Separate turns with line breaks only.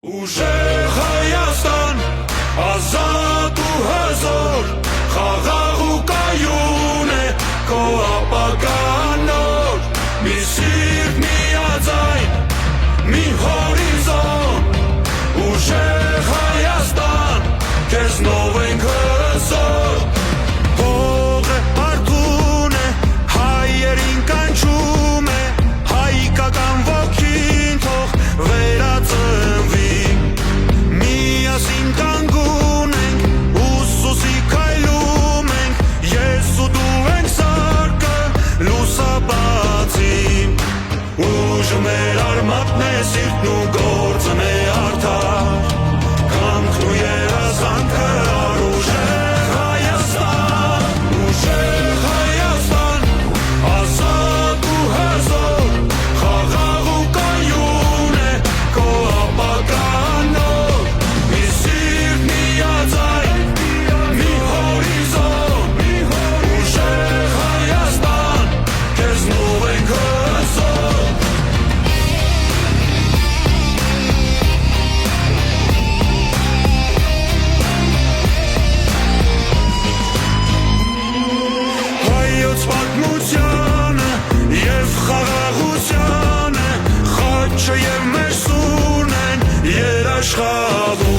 Ուժեղ Հայաստան, ազատ ու հզոր, խաղաղ ու կայուն է քո ապագան նոր, մի սիրտ, միաձայն, մի հորիզոն, ուժեղ Հայաստան, քեզնով ենք հզոր, հողը արդուն է, հայերին կանչում է, հայկական ոգին թող վերածնվի, միասին կանգուն ենք, ուսուսի քայլում ենք, ես ու դու ենք սարկը լուսաբացի, ուժը մեր արմատն է, սիրտն ու գործն է արդար, կամքն ու երազանքը ուժեղ Հայաստան, ուժեղ Հայաստան, ազատ ու հզոր, խաղաղ ու կայուն է քո ապագան նոր, մի սիրտ, միաձայն, մի հորիզոն, ուժեղ Հայաստան, քեզնով ենք հզոր. Հայոց պատմությանը և խաղաղությանը խաչը և մեր սուրն են երաշխավում